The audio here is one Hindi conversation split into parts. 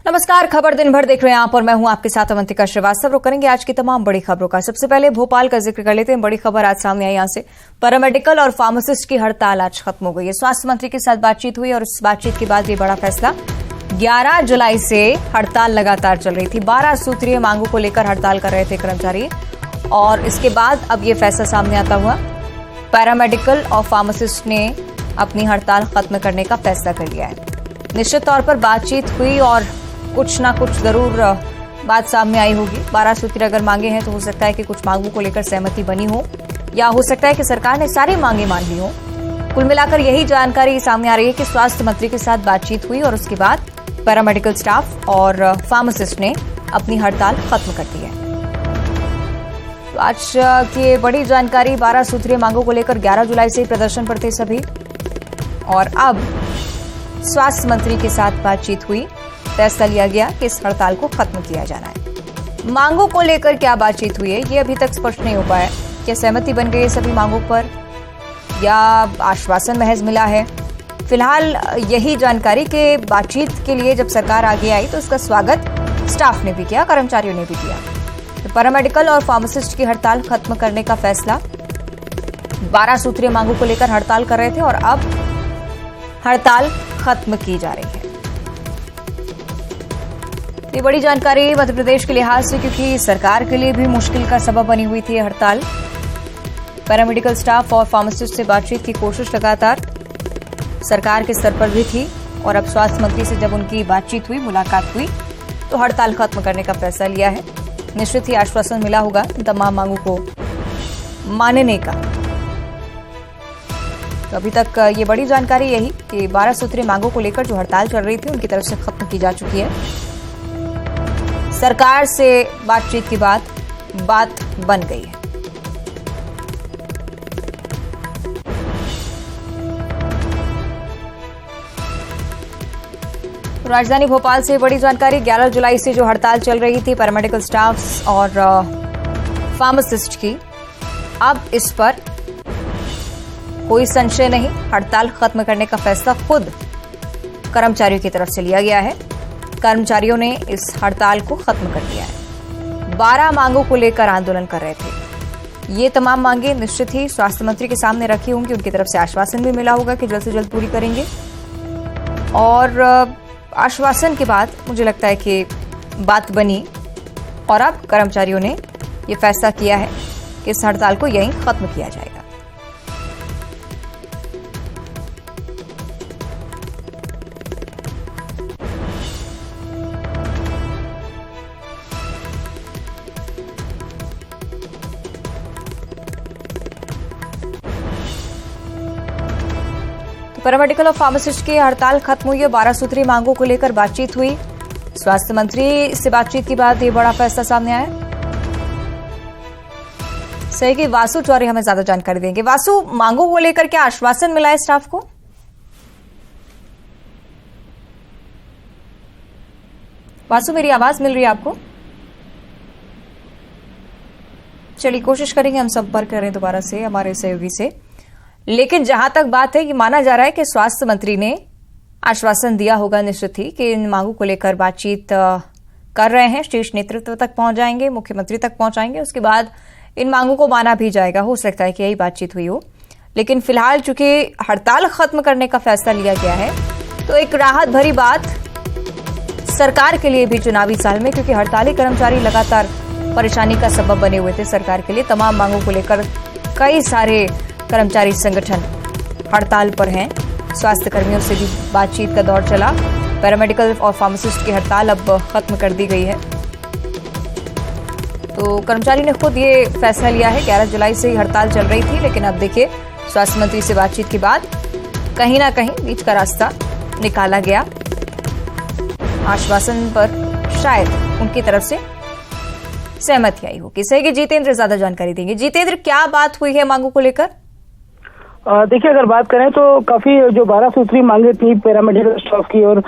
नमस्कार, खबर दिन भर देख रहे हैं आप और मैं हूं आपके साथ अवंतिका श्रीवास्तव। रुक करेंगे आज की तमाम बड़ी खबरों का। सबसे पहले भोपाल का जिक्र कर लेते हैं। बड़ी खबर आज सामने आई यहां से। पैरामेडिकल और फार्मासिस्ट की हड़ताल आज खत्म हो गई है। स्वास्थ्य मंत्री के साथ बातचीत हुई और इस बातचीत के बाद ये बड़ा फैसला। 11 जुलाई से हड़ताल लगातार चल रही थी। 12 सूत्रीय मांगों को लेकर हड़ताल कर रहे थे कर्मचारी और इसके बाद अब ये फैसला सामने आता हुआ पैरामेडिकल और फार्मासिस्ट ने अपनी हड़ताल खत्म करने का फैसला कर लिया है। निश्चित तौर पर बातचीत हुई और कुछ ना कुछ जरूर बात सामने आई होगी। 12 सूत्री अगर मांगे हैं तो हो सकता है कि कुछ मांगों को लेकर सहमति बनी हो या हो सकता है कि सरकार ने सारी मांगे मान ली हो। कुल मिलाकर यही जानकारी सामने आ रही है कि स्वास्थ्य मंत्री के साथ बातचीत हुई और उसके बाद पैरामेडिकल स्टाफ और फार्मासिस्ट ने अपनी हड़ताल खत्म कर दी है। तो आज की बड़ी जानकारी, 12 सूत्रीय मांगों को लेकर 11 जुलाई से प्रदर्शन पर थे सभी और अब स्वास्थ्य मंत्री के साथ बातचीत हुई। फैसला लिया गया कि इस हड़ताल को खत्म किया जाना है। मांगों को लेकर क्या बातचीत हुई है ये अभी तक स्पष्ट नहीं हो पाया। क्या सहमति बन गई है सभी मांगों पर या आश्वासन महज मिला है? फिलहाल यही जानकारी कि बातचीत के लिए जब सरकार आगे आई तो उसका स्वागत स्टाफ ने भी किया, कर्मचारियों ने भी किया। तो पैरामेडिकल और फार्मासिस्ट की हड़ताल खत्म करने का फैसला। 12 सूत्रीय मांगों को लेकर हड़ताल कर रहे थे और अब हड़ताल खत्म की जा रही है। ये बड़ी जानकारी मध्य प्रदेश के लिहाज से, क्योंकि सरकार के लिए भी मुश्किल का सबब बनी हुई थी हड़ताल। पैरामेडिकल स्टाफ और फार्मासिस्ट से बातचीत की कोशिश लगातार सरकार के स्तर पर भी थी और अब स्वास्थ्य मंत्री से जब उनकी बातचीत हुई, मुलाकात हुई तो हड़ताल खत्म करने का फैसला लिया है। निश्चित ही आश्वासन मिला होगा तमाम मांगों को मानने का। तो अभी तक ये बड़ी जानकारी यही कि 12 सूत्रीय मांगों को लेकर जो हड़ताल चल रही थी उनकी तरफ से खत्म की जा चुकी है। सरकार से बातचीत के बाद बात बन गई है। राजधानी भोपाल से बड़ी जानकारी। 11 जुलाई से जो हड़ताल चल रही थी पैरामेडिकल स्टाफ और फार्मासिस्ट की, अब इस पर कोई संशय नहीं, हड़ताल खत्म करने का फैसला खुद कर्मचारियों की तरफ से लिया गया है। कर्मचारियों ने इस हड़ताल को खत्म कर दिया है। 12 मांगों को लेकर आंदोलन कर रहे थे। ये तमाम मांगे निश्चित ही स्वास्थ्य मंत्री के सामने रखी होंगी। उनकी तरफ से आश्वासन भी मिला होगा कि जल्द से जल्द पूरी करेंगे और आश्वासन के बाद मुझे लगता है कि बात बनी और अब कर्मचारियों ने ये फैसला किया है कि इस हड़ताल को यहीं खत्म किया जाएगा। पैरामेडिकल और फार्मासिस्ट की हड़ताल खत्म हुई है। 12 सूत्रीय मांगों को लेकर बातचीत हुई। स्वास्थ्य मंत्री से बातचीत के बाद ये बड़ा फैसला सामने आया। सही कि वासु चौरे हमें ज्यादा जानकारी देंगे। वासु, मांगों को लेकर क्या आश्वासन मिला है स्टाफ को? वासु, मेरी आवाज मिल रही है आपको? चलिए कोशिश करेंगे हम संपर्क करें दोबारा से हमारे सहयोगी से। लेकिन जहां तक बात है कि माना जा रहा है कि स्वास्थ्य मंत्री ने आश्वासन दिया होगा निश्चित ही कि इन मांगों को लेकर बातचीत कर रहे हैं, शीर्ष नेतृत्व तक पहुंच जाएंगे, मुख्यमंत्री तक पहुंचाएंगे, उसके बाद इन मांगों को माना भी जाएगा। हो सकता है कि यही बातचीत हुई हो। लेकिन फिलहाल चूंकि हड़ताल खत्म करने का फैसला लिया गया है तो एक राहत भरी बात सरकार के लिए भी चुनावी साल में, क्योंकि हड़ताली कर्मचारी लगातार परेशानी का सबब बने हुए थे सरकार के लिए। तमाम मांगों को लेकर कई सारे कर्मचारी संगठन हड़ताल पर हैं। स्वास्थ्य कर्मियों से भी बातचीत का दौर चला। पैरामेडिकल और फार्मासिस्ट की हड़ताल अब खत्म कर दी गई है। तो कर्मचारी ने खुद ये फैसला लिया है। 11 जुलाई से ही हड़ताल चल रही थी, लेकिन अब देखिए स्वास्थ्य मंत्री से बातचीत के बाद कहीं ना कहीं बीच का रास्ता निकाला गया। आश्वासन पर शायद उनकी तरफ से सहमति आई होगी। सही कि जितेंद्र ज्यादा जानकारी देंगे। जितेंद्र, क्या बात हुई है मांगों को लेकर? देखिए, अगर बात करें तो काफी जो 12 सूत्री मांगे थी पैरामेडिकल स्टाफ की और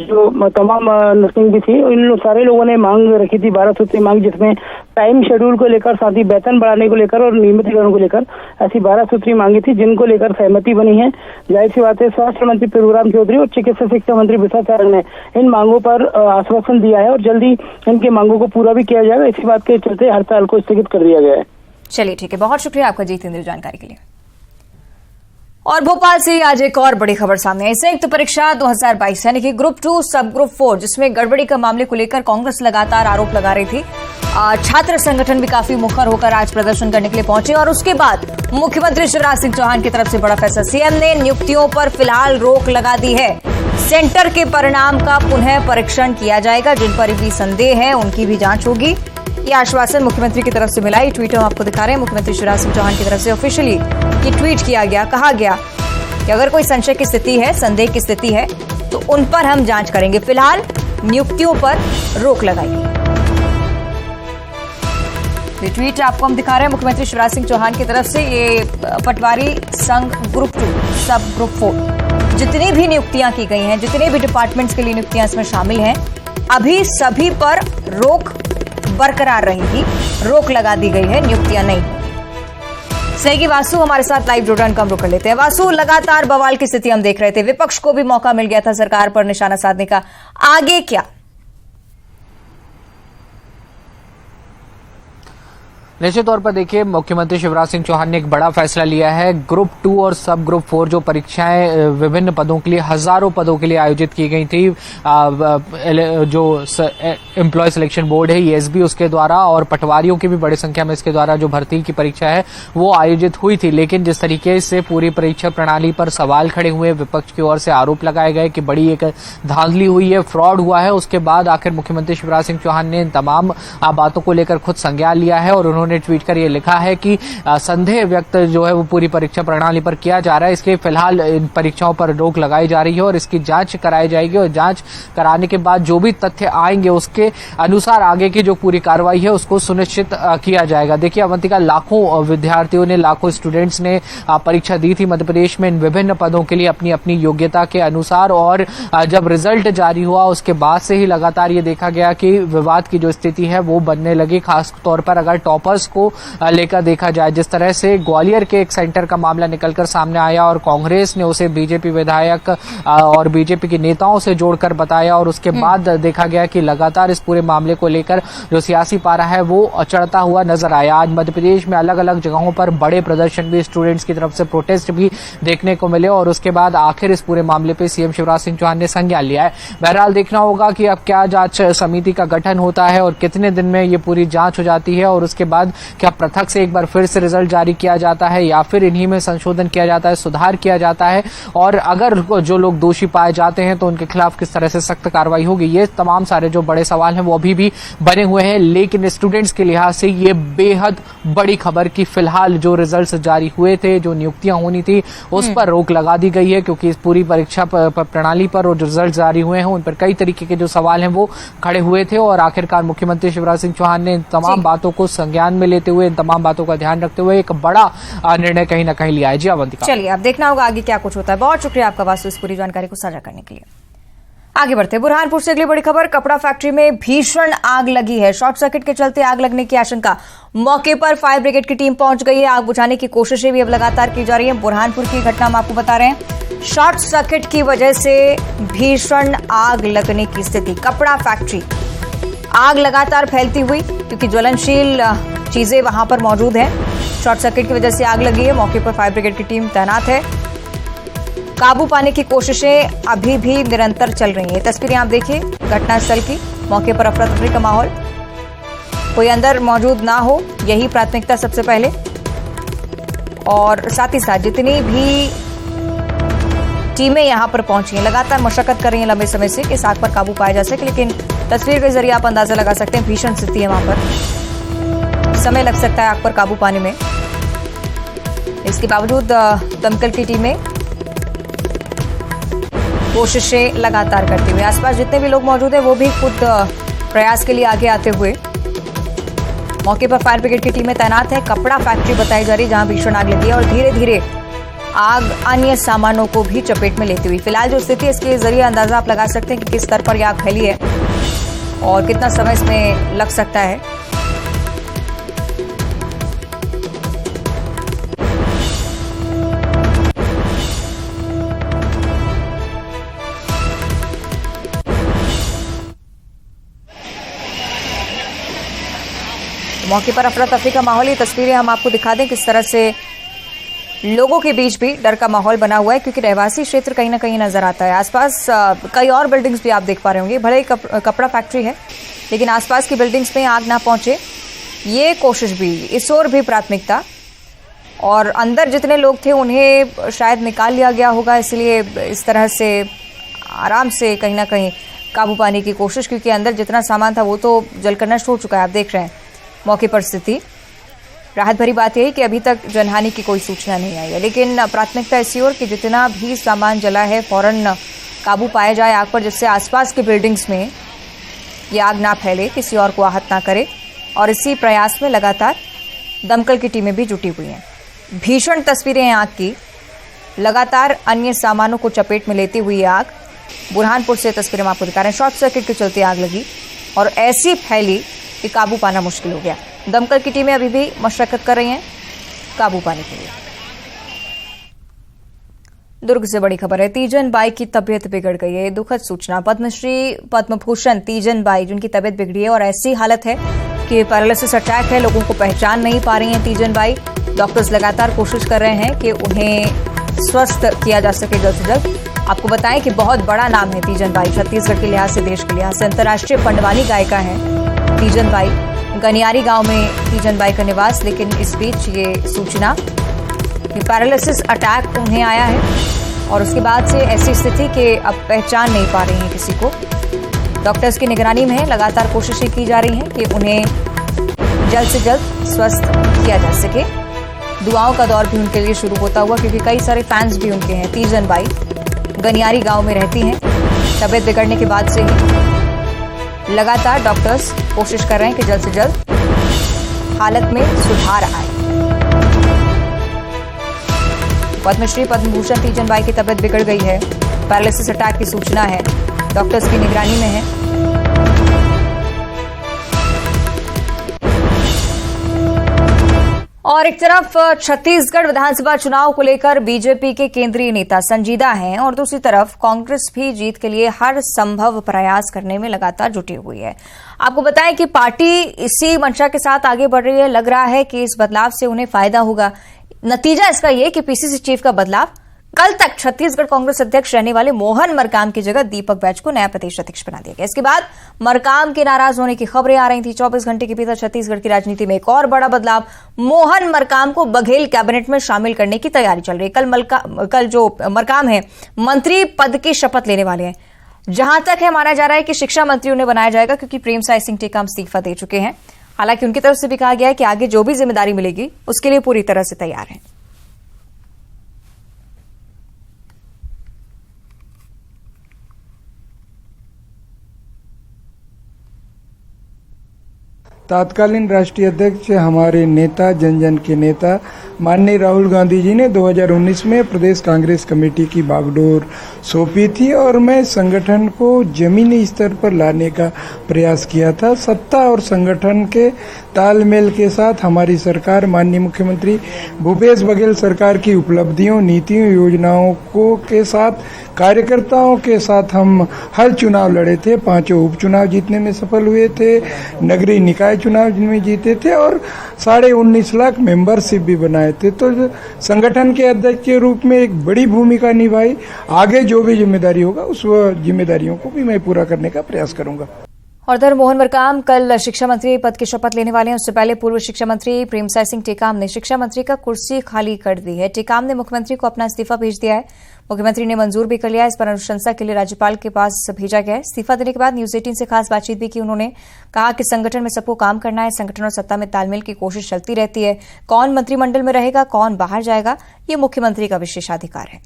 जो तमाम नर्सिंग की थी, इन सारे लोगों ने मांग रखी थी 12 सूत्री मांग, जिसमें टाइम शेड्यूल को लेकर, साथ ही वेतन बढ़ाने को लेकर और नियमितीकरण को लेकर ऐसी 12 सूत्री मांगी थी, जिनको लेकर सहमति बनी है। जाहिर सी बात है, स्वास्थ्य मंत्री प्रभुराम चौधरी और चिकित्सा शिक्षा मंत्री विशा सारंग ने इन मांगों पर आश्वासन दिया है और जल्दी इनकी मांगों को पूरा भी किया जाएगा। इसी बात के चलते हड़ताल को स्थगित कर दिया गया है। चलिए ठीक है, बहुत शुक्रिया आपका जितेंद्र जानकारी के लिए। और भोपाल से आज एक और बड़ी खबर सामने आई। संयुक्त परीक्षा 2022 यानी कि ग्रुप 2 सब ग्रुप 4, जिसमें गड़बड़ी का मामले को लेकर कांग्रेस लगातार आरोप लगा रही थी। छात्र संगठन भी काफी मुखर होकर आज प्रदर्शन करने के लिए पहुंचे और उसके बाद मुख्यमंत्री शिवराज सिंह चौहान की तरफ से बड़ा फैसला। सीएम ने नियुक्तियों पर फिलहाल रोक लगा दी है। सेंटर के परिणाम का पुनः परीक्षण किया जाएगा। जिन पर भी संदेह है उनकी भी जांच होगी। ये आश्वासन मुख्यमंत्री की तरफ से मिला। ये ट्वीट हम आपको दिखा रहे हैं। मुख्यमंत्री शिवराज सिंह चौहान की तरफ से ऑफिशियली ये ट्वीट किया गया। कहा गया कि अगर कोई संशय की स्थिति है, संदेह की स्थिति है, तो उन पर हम जांच करेंगे। फिलहाल नियुक्तियों पर रोक लगाई। ये ट्वीट आपको हम दिखा रहे हैं मुख्यमंत्री शिवराज सिंह चौहान की तरफ से। ये पटवारी संघ ग्रुप 2 सब ग्रुप 4 जितनी भी नियुक्तियां की गई हैं, जितने भी डिपार्टमेंट्स के लिए नियुक्तियां इसमें शामिल हैं, अभी सभी पर रोक बरकरार रहेगी। रोक लगा दी गई है, नियुक्तियां नहीं। सहयोगी वासु हमारे साथ लाइव जुड़ रहे हैं, उनका हम रुक कर लेते हैं। वासु, लगातार बवाल की स्थिति हम देख रहे थे। विपक्ष को भी मौका मिल गया था सरकार पर निशाना साधने का। आगे क्या? निश्चित तौर पर देखिए, मुख्यमंत्री शिवराज सिंह चौहान ने एक बड़ा फैसला लिया है। ग्रुप 2 और सब ग्रुप 4 जो परीक्षाएं विभिन्न पदों के लिए, हजारों पदों के लिए आयोजित की गई थी, जो एम्प्लॉय सिलेक्शन बोर्ड है ESB, उसके द्वारा, और पटवारियों की भी बड़ी संख्या में इसके द्वारा जो भर्ती की परीक्षा है वो आयोजित हुई थी। लेकिन जिस तरीके से पूरी परीक्षा प्रणाली पर सवाल खड़े हुए, विपक्ष की ओर से आरोप लगाए गए कि बड़ी एक धांधली हुई है, फ्रॉड हुआ है, उसके बाद आखिर मुख्यमंत्री शिवराज सिंह चौहान ने इन तमाम बातों को लेकर खुद संज्ञान लिया है और उन्होंने ट्वीट कर ये लिखा है कि संदेह व्यक्त जो है वो पूरी परीक्षा प्रणाली पर किया जा रहा है। इसलिए फिलहाल इन परीक्षाओं पर रोक लगाई जा रही है और इसकी जांच कराई जाएगी और जांच कराने के बाद जो भी तथ्य आएंगे उसके अनुसार आगे की जो पूरी कार्रवाई है उसको सुनिश्चित किया जाएगा। देखिए अवंतिका, लाखों विद्यार्थियों ने, लाखों स्टूडेंट्स ने परीक्षा दी थी मध्य प्रदेश में इन विभिन्न पदों के लिए अपनी अपनी योग्यता के अनुसार, और जब रिजल्ट जारी हुआ उसके बाद से ही लगातार ये देखा गया कि विवाद की जो स्थिति है वो बनने लगी। खास तौर पर अगर टॉपर्स को लेकर देखा जाए, जिस तरह से ग्वालियर के एक सेंटर का मामला निकलकर सामने आया और कांग्रेस ने उसे बीजेपी विधायक और बीजेपी के नेताओं से जोड़कर बताया, और उसके बाद देखा गया कि लगातार इस पूरे मामले को लेकर जो सियासी पारा है वो चढ़ता हुआ नजर आया। आज मध्य प्रदेश में अलग अलग जगहों पर बड़े प्रदर्शन भी, स्टूडेंट्स की तरफ से प्रोटेस्ट भी देखने को मिले और उसके बाद आखिर इस पूरे मामले पर सीएम शिवराज सिंह चौहान ने संज्ञान लिया है। बहरहाल देखना होगा कि अब क्या जांच समिति का गठन होता है और कितने दिन में ये पूरी जांच हो जाती है, और उसके बाद क्या पृथक से एक बार फिर से रिजल्ट जारी किया जाता है या फिर इन्हीं में संशोधन किया जाता है, सुधार किया जाता है, और अगर जो लोग दोषी पाए जाते हैं तो उनके खिलाफ किस तरह से सख्त कार्रवाई होगी। ये तमाम सारे जो बड़े सवाल हैं वो अभी भी बने हुए हैं। लेकिन स्टूडेंट्स के लिहाज से ये बेहद बड़ी खबर कि फिलहाल जो रिजल्ट्स जारी हुए थे, जो नियुक्तियां होनी थी, उस पर रोक लगा दी गई है, क्योंकि इस पूरी परीक्षा प्रणाली पर और जो रिजल्ट जारी हुए हैं उन पर कई तरीके के जो सवाल हैं वो खड़े हुए थे, और आखिरकार मुख्यमंत्री शिवराज सिंह चौहान ने इन तमाम बातों को संज्ञान में लेते हुए, इन तमाम बातों का ध्यान रखते हुए एक बड़ा निर्णय कहीं ना कहीं लिया है। जी अवंतिका, चलिए अब देखना होगा आगे क्या कुछ होता है। बहुत शुक्रिया आपका वासु इस पूरी जानकारी को साझा करने के लिए। आगे बढ़ते, बुरहानपुर से अगली बड़ी खबर। कपड़ा फैक्ट्री में भीषण आग लगी है। शॉर्ट सर्किट के चलते आग लगने की आशंका। मौके पर फायर ब्रिगेड की टीम पहुंच गई है। आग बुझाने की कोशिशें भी अब लगातार की जा रही है। बुरहानपुर की घटना हम आपको बता रहे हैं। शॉर्ट सर्किट की वजह से भीषण आग लगने की स्थिति। कपड़ा फैक्ट्री, आग लगातार फैलती हुई क्योंकि ज्वलनशील चीजें वहां पर मौजूद है। शॉर्ट सर्किट की वजह से आग लगी है। मौके पर फायर ब्रिगेड की टीम तैनात है। काबू पाने की कोशिशें अभी भी निरंतर चल रही हैं। तस्वीरें आप देखिए घटनास्थल की। मौके पर अफरा तफरी का माहौल, कोई अंदर मौजूद ना हो, यही प्राथमिकता सबसे पहले, और साथ ही साथ जितनी भी टीमें यहां पर पहुंची हैं लगातार मशक्कत कर रही हैं लंबे समय से कि इस आग पर काबू पाया जा सके। लेकिन तस्वीर के जरिए आप अंदाजा लगा सकते हैं भीषण स्थिति है वहां पर। समय लग सकता है आग पर काबू पाने में। इसके बावजूद दमकल की टीमें कोशिशें लगातार करती हुई, आसपास जितने भी लोग मौजूद हैं वो भी खुद प्रयास के लिए आगे आते हुए। मौके पर फायर ब्रिगेड की टीमें तैनात है। कपड़ा फैक्ट्री बताई जा रही है जहां भीषण आग लगी है और धीरे धीरे आग अन्य सामानों को भी चपेट में लेती हुई। फिलहाल जो स्थिति है इसके जरिए अंदाजा आप लगा सकते हैं कि किस स्तर पर यह आग फैली है और कितना समय इसमें लग सकता है। मौके पर अफरा तफरी का माहौल, ये तस्वीरें हम आपको दिखा दें किस तरह से लोगों के बीच भी डर का माहौल बना हुआ है, क्योंकि रहवासी क्षेत्र कहीं ना कहीं नजर आता है। आसपास कई और बिल्डिंग्स भी आप देख पा रहे होंगे। भले ही कपड़ा फैक्ट्री है, लेकिन आसपास की बिल्डिंग्स में आग ना पहुंचे ये कोशिश भी, इस ओर भी प्राथमिकता। और अंदर जितने लोग थे उन्हें शायद निकाल लिया गया होगा, इसलिए इस तरह से आराम से कहीं ना कहीं काबू पाने की कोशिश, क्योंकि अंदर जितना सामान था वो तो जलकर नष्ट हो चुका है। आप देख रहे हैं मौके पर स्थिति। राहत भरी बात यह है कि अभी तक जनहानि की कोई सूचना नहीं आई है, लेकिन प्राथमिकता इसी ओर कि जितना भी सामान जला है फौरन काबू पाया जाए आग पर, जिससे आसपास के बिल्डिंग्स में ये आग ना फैले, किसी और को आहत ना करे। और इसी प्रयास में लगातार दमकल की टीमें भी जुटी हुई हैं। भीषण तस्वीरें हैं आग की, लगातार अन्य सामानों को चपेट में लेती हुई आग। बुरहानपुर से तस्वीरें हम आपको दिखा रहे हैं। शॉर्ट सर्किट के चलते आग लगी और ऐसी फैली कि काबू पाना मुश्किल हो गया। दमकल की टीमें अभी भी मशक्कत कर रही हैं काबू पाने के लिए। दुर्ग से बड़ी खबर है, तीजन बाई की तबीयत बिगड़ गई है। दुखद सूचना, पद्मश्री पद्मभूषण तीजन बाई जिनकी तबीयत बिगड़ी है और ऐसी हालत है कि पैरालिसिस अटैक है, लोगों को पहचान नहीं पा रही हैं तीजन बाई। डॉक्टर्स लगातार कोशिश कर रहे हैं कि उन्हें स्वस्थ किया जा सके जल्द से जल्द। आपको बताएं कि बहुत बड़ा नाम है तीजन बाई, छत्तीसगढ़ के लिहाज से, देश के लिहाज से अंतर्राष्ट्रीय पंडवानी गायिका है तीजन बाई। गनियारी गांव में तीजन बाई का निवास, लेकिन इस बीच ये सूचना कि पैरालिसिस अटैक उन्हें आया है और उसके बाद से ऐसी स्थिति कि अब पहचान नहीं पा रही हैं किसी को। डॉक्टर्स की निगरानी में है, लगातार कोशिशें की जा रही हैं कि उन्हें जल्द से जल्द स्वस्थ किया जा सके। दुआओं का दौर भी उनके लिए शुरू होता हुआ, क्योंकि कई सारे फैंस भी उनके हैं। तीजन बाई गनियारी गांव में रहती हैं। तबीयत बिगड़ने के बाद से ही लगातार डॉक्टर्स कोशिश कर रहे हैं कि जल्द से जल्द हालत में सुधार आए। पद्मश्री पद्मभूषण तीजन बाई की तबीयत बिगड़ गई है, पैरालिसिस अटैक की सूचना है, डॉक्टर्स की निगरानी में है। और एक तरफ छत्तीसगढ़ विधानसभा चुनाव को लेकर बीजेपी के केंद्रीय नेता संजीदा हैं और दूसरी तरफ कांग्रेस भी जीत के लिए हर संभव प्रयास करने में लगातार जुटी हुई है। आपको बताएं कि पार्टी इसी मंशा के साथ आगे बढ़ रही है। लग रहा है कि इस बदलाव से उन्हें फायदा होगा। नतीजा इसका यह कि पीसीसी चीफ का बदलाव, कल तक छत्तीसगढ़ कांग्रेस अध्यक्ष रहने वाले मोहन मरकाम की जगह दीपक बैज को नया प्रदेश अध्यक्ष बना दिया गया। इसके बाद मरकाम के नाराज होने की खबरें आ रही थी। 24 घंटे के भीतर छत्तीसगढ़ की राजनीति में एक और बड़ा बदलाव, मोहन मरकाम को बघेल कैबिनेट में शामिल करने की तैयारी चल रही है। कल जो मरकाम है मंत्री पद की शपथ लेने वाले हैं। जहां तक है माना जा रहा है कि शिक्षा मंत्री उन्हें बनाया जाएगा, क्योंकि प्रेमसाय सिंह टेकाम इस्तीफा दे चुके हैं। हालांकि उनकी तरफ से भी कहा गया है कि आगे जो भी जिम्मेदारी मिलेगी उसके लिए पूरी तरह से तैयार है। तत्कालीन राष्ट्रीय अध्यक्ष हमारे नेता, जन जन के नेता माननीय राहुल गांधी जी ने 2019 में प्रदेश कांग्रेस कमेटी की बागडोर सौंपी थी और मैं संगठन को जमीनी स्तर पर लाने का प्रयास किया था। सत्ता और संगठन के तालमेल के साथ हमारी सरकार, माननीय मुख्यमंत्री भूपेश बघेल सरकार की उपलब्धियों, नीतियों, योजनाओं को के साथ, कार्यकर्ताओं के साथ हम हर चुनाव लड़े थे। 5 उपचुनाव जीतने में सफल हुए थे, नगरीय निकाय चुनाव जिनमें जीते थे और 19.5 लाख मेंबरशिप भी बनाए थे। तो संगठन के अध्यक्ष के रूप में एक बड़ी भूमिका निभाई। आगे जो भी जिम्मेदारी होगा उस जिम्मेदारियों को भी मैं पूरा करने का प्रयास करूंगा। और उधर मोहन मरकाम कल शिक्षा मंत्री पद की शपथ लेने वाले हैं। उससे पहले पूर्व शिक्षा मंत्री प्रेमसाय सिंह टेकाम ने शिक्षा मंत्री का कुर्सी खाली कर दी है। टेकाम ने मुख्यमंत्री को अपना इस्तीफा भेज दिया है। मुख्यमंत्री ने मंजूर भी कर लिया। इस पर अनुशंसा के लिए राज्यपाल के पास भेजा गया है। इस्तीफा देने के बाद न्यूज 18 से खास बातचीत भी की। उन्होंने कहा कि संगठन में सबको काम करना है, संगठन और सत्ता में तालमेल की कोशिश चलती रहती है। कौन मंत्रिमंडल में रहेगा, कौन बाहर जाएगा, ये मुख्यमंत्री का विशेषाधिकार है।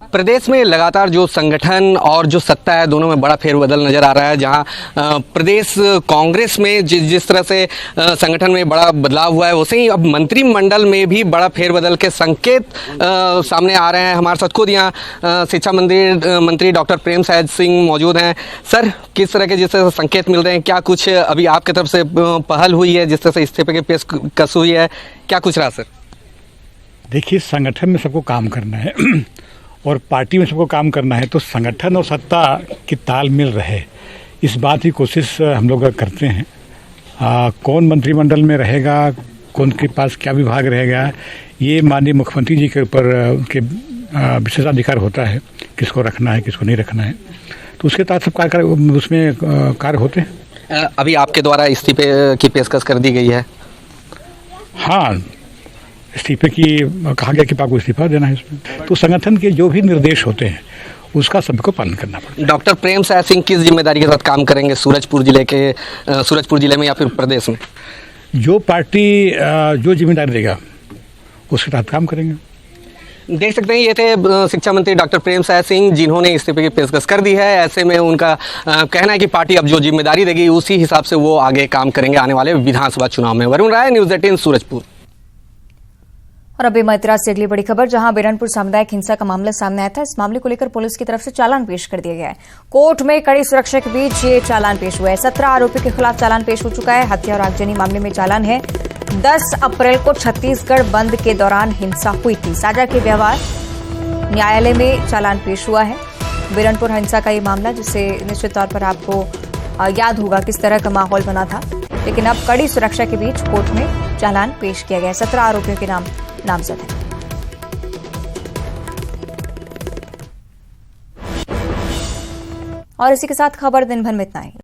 प्रदेश में लगातार जो संगठन और जो सत्ता है दोनों में बड़ा फेरबदल नजर आ रहा है। जहां प्रदेश कांग्रेस में जिस तरह से संगठन में बड़ा बदलाव हुआ है, वैसे ही अब मंत्रिमंडल में भी बड़ा फेरबदल के संकेत सामने आ रहे हैं। हमारे साथ खुद यहाँ शिक्षा मंत्री डॉक्टर प्रेमसाय सिंह मौजूद हैं। सर, किस तरह के जिस तरह से संकेत मिल रहे हैं, क्या कुछ अभी आपकी तरफ से पहल हुई है, जिस तरह से इस्तीफे की पेशकश हुई है, क्या कुछ रहा सर? देखिए, संगठन में सबको काम करना है और पार्टी में सबको काम करना है, तो संगठन और सत्ता की तालमेल रहे, इस बात की कोशिश हम लोग करते हैं। कौन मंत्रिमंडल में रहेगा, कौन के पास क्या विभाग रहेगा, ये माननीय मुख्यमंत्री जी के ऊपर उनके विशेषाधिकार होता है, किसको रखना है किसको नहीं रखना है, तो उसके तहत सब कार्य उसमें कार्य होते हैं। अभी आपके द्वारा इस्तीफे की पेशकश कर दी गई है? हाँ, इस्तीफे की कहा गया कि आपको इस्तीफा देना है इसमें, तो संगठन के जो भी निर्देश होते हैं उसका सबको पालन करना पड़ता है। डॉक्टर प्रेमसाय सिंह किस जिम्मेदारी के साथ काम करेंगे सूरजपुर जिले में या फिर प्रदेश में? जो पार्टी जो जिम्मेदारी देगा उसके तहत काम करेंगे। देख सकते हैं, ये थे शिक्षा मंत्री डॉक्टर प्रेमसाय सिंह, जिन्होंने इस्तीफे की पेशकश कर दी है। ऐसे में उनका कहना है कि पार्टी अब जो जिम्मेदारी देगी उसी हिसाब से वो आगे काम करेंगे आने वाले विधानसभा चुनाव में। वरुण राय, न्यूज़ 18 सूरजपुर। और अभी मथुरा से अगली बड़ी खबर, जहां बिरनपुर सामुदायिक हिंसा का मामला सामने आया था। इस मामले को लेकर पुलिस की तरफ से चालान पेश कर दिया गया है। कोर्ट में कड़ी सुरक्षा के बीच ये चालान पेश हुआ है। 17 आरोपियों के खिलाफ चालान पेश हो चुका है। हत्या और आगजनी मामले में चालान है। 10 अप्रैल को छत्तीसगढ़ बंद के दौरान हिंसा हुई थी। साजा के व्यवहार न्यायालय में चालान पेश हुआ है। बिरनपुर हिंसा का ये मामला, जिसे निश्चित तौर पर आपको याद होगा किस तरह का माहौल बना था, लेकिन अब कड़ी सुरक्षा के बीच कोर्ट में चालान पेश किया गया। 17 आरोपियों के नाम नामजद है। और इसी के साथ खबर दिन भर में इतना ही।